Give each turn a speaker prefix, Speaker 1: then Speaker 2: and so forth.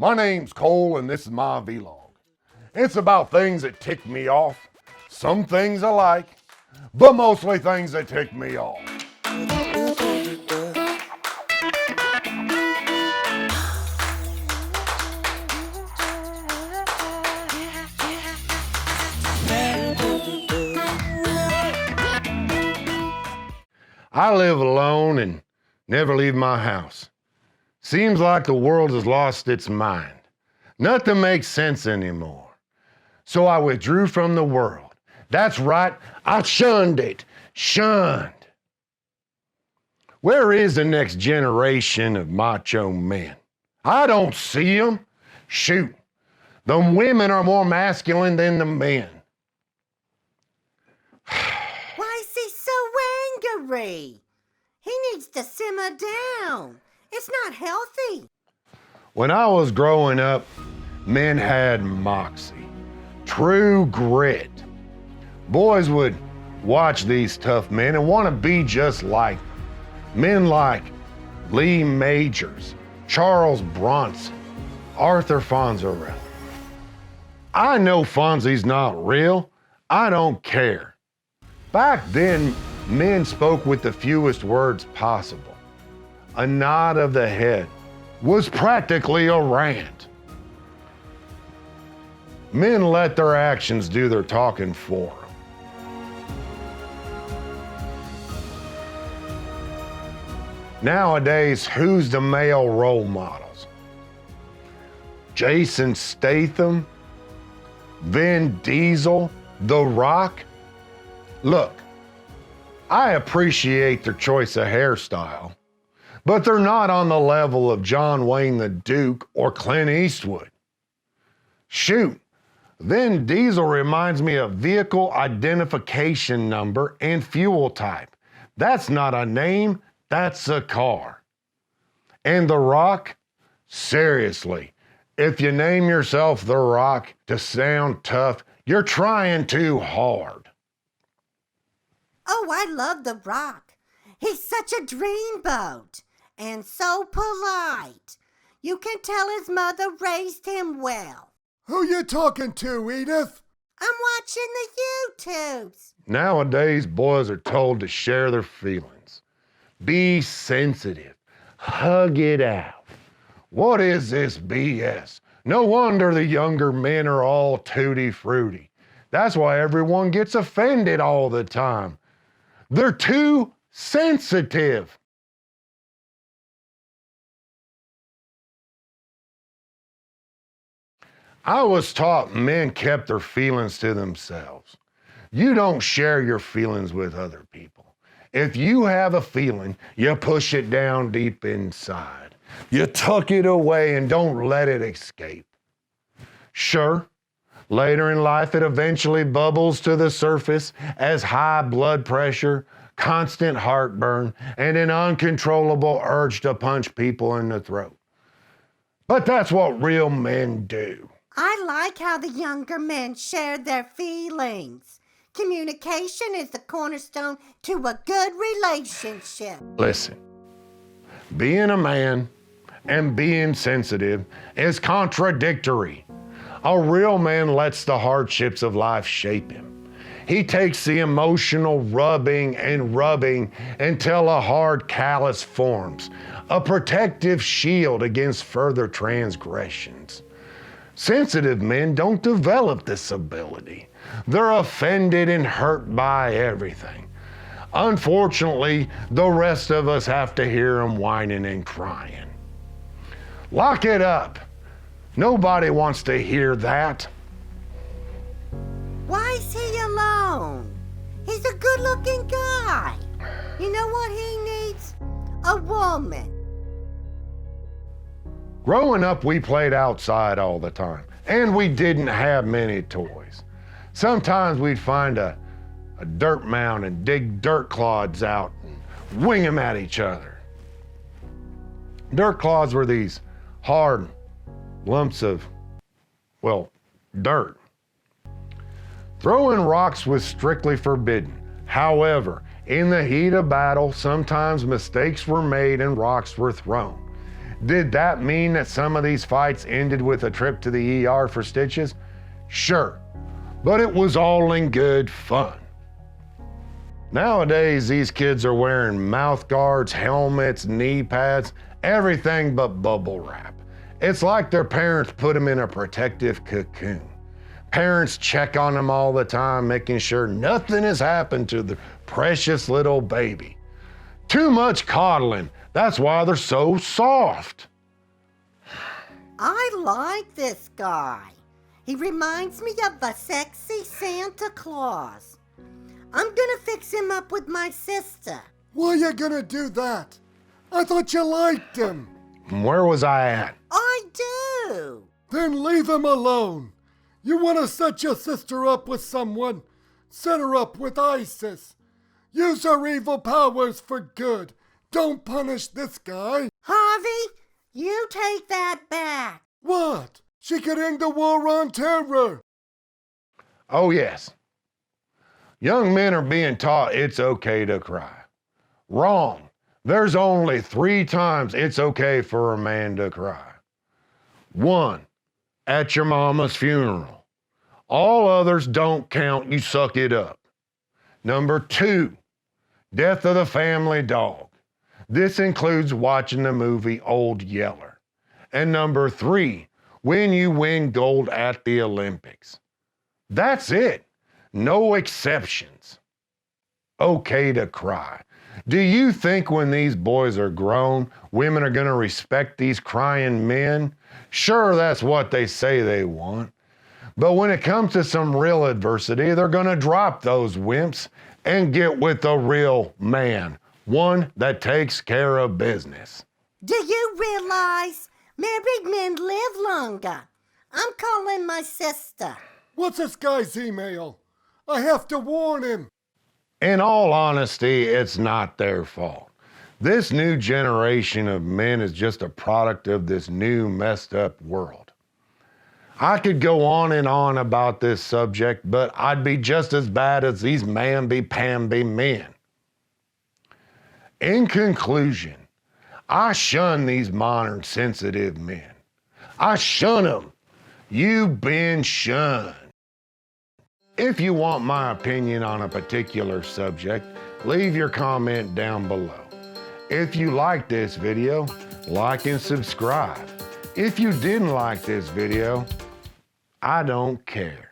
Speaker 1: My name's Cole and this is my vlog. It's about things that tick me off, some things I like, but mostly things that tick me off. I live alone and never leave my house. Seems like the world has lost its mind. Nothing makes sense anymore. So I withdrew from the world. That's right, I shunned it. Shunned. Where is the next generation of macho men? I don't see them. Shoot, the women are more masculine than the men.
Speaker 2: Why is he so angry? He needs to simmer down. It's not healthy.
Speaker 1: When I was growing up, men had moxie, true grit. Boys would watch these tough men and want to be just like them. Men like Lee Majors, Charles Bronson, Arthur Fonzarelli. I know Fonzie's not real. I don't care. Back then, men spoke with the fewest words possible. A nod of the head was practically a rant. Men let their actions do their talking for them. Nowadays, who's the male role models? Jason Statham? Vin Diesel? The Rock? Look, I appreciate their choice of hairstyle, but they're not on the level of John Wayne the Duke or Clint Eastwood. Shoot, Vin Diesel reminds me of vehicle identification number and fuel type. That's not a name, that's a car. And The Rock? Seriously, if you name yourself The Rock to sound tough, you're trying too hard.
Speaker 2: Oh, I love The Rock. He's such a dreamboat and so polite. You can tell his mother raised him well.
Speaker 3: Who you talking to, Edith?
Speaker 2: I'm watching the YouTubes.
Speaker 1: Nowadays, boys are told to share their feelings. Be sensitive. Hug it out. What is this BS? No wonder the younger men are all tutti-frutti. That's why everyone gets offended all the time. They're too sensitive. I was taught men kept their feelings to themselves. You don't share your feelings with other people. If you have a feeling, you push it down deep inside. You tuck it away and don't let it escape. Sure, later in life it eventually bubbles to the surface as high blood pressure, constant heartburn, and an uncontrollable urge to punch people in the throat. But that's what real men do.
Speaker 2: I like how the younger men share their feelings. Communication is the cornerstone to a good relationship.
Speaker 1: Listen, being a man and being sensitive is contradictory. A real man lets the hardships of life shape him. He takes the emotional rubbing and rubbing until a hard callus forms, a protective shield against further transgressions. Sensitive men don't develop this ability. They're offended and hurt by everything. Unfortunately, the rest of us have to hear them whining and crying. Lock it up. Nobody wants to hear that.
Speaker 2: Why is he alone? He's a good-looking guy. You know what he needs? A woman.
Speaker 1: Growing up, we played outside all the time, and we didn't have many toys. Sometimes we'd find a dirt mound and dig dirt clods out and wing them at each other. Dirt clods were these hard lumps of, well, dirt. Throwing rocks was strictly forbidden. However, in the heat of battle, sometimes mistakes were made and rocks were thrown. Did that mean that some of these fights ended with a trip to the ER for stitches? Sure, but it was all in good fun. Nowadays, these kids are wearing mouth guards, helmets, knee pads, everything but bubble wrap. It's like their parents put them in a protective cocoon. Parents check on them all the time, making sure nothing has happened to the precious little baby. Too much coddling. That's why they're so soft.
Speaker 2: I like this guy. He reminds me of a sexy Santa Claus. I'm gonna fix him up with my sister.
Speaker 3: Why you gonna do that? I thought you liked him.
Speaker 1: Where was I at?
Speaker 2: I do.
Speaker 3: Then leave him alone. You wanna set your sister up with someone? Set her up with ISIS. Use her evil powers for good. Don't punish this guy.
Speaker 2: Harvey, you take that back.
Speaker 3: What? She could end the war on terror.
Speaker 1: Oh, yes. Young men are being taught it's okay to cry. Wrong. There's only 3 times it's okay for a man to cry. 1, at your mama's funeral. All others don't count, you suck it up. Number 2, death of the family dog. This includes watching the movie Old Yeller. And number 3, when you win gold at the Olympics. That's it. No exceptions. Okay to cry. Do you think when these boys are grown, women are going to respect these crying men? Sure, that's what they say they want. But when it comes to some real adversity, they're going to drop those wimps and get with a real man, one that takes care of business.
Speaker 2: Do you realize married men live longer? I'm calling my sister.
Speaker 3: What's this guy's email? I have to warn him.
Speaker 1: In all honesty, it's not their fault. This new generation of men is just a product of this new messed up world. I could go on and on about this subject, but I'd be just as bad as these mamby-pamby men. In conclusion, I shun these modern sensitive men. I shun them. You've been shunned. If you want my opinion on a particular subject, leave your comment down below. If you liked this video, like and subscribe. If you didn't like this video, I don't care.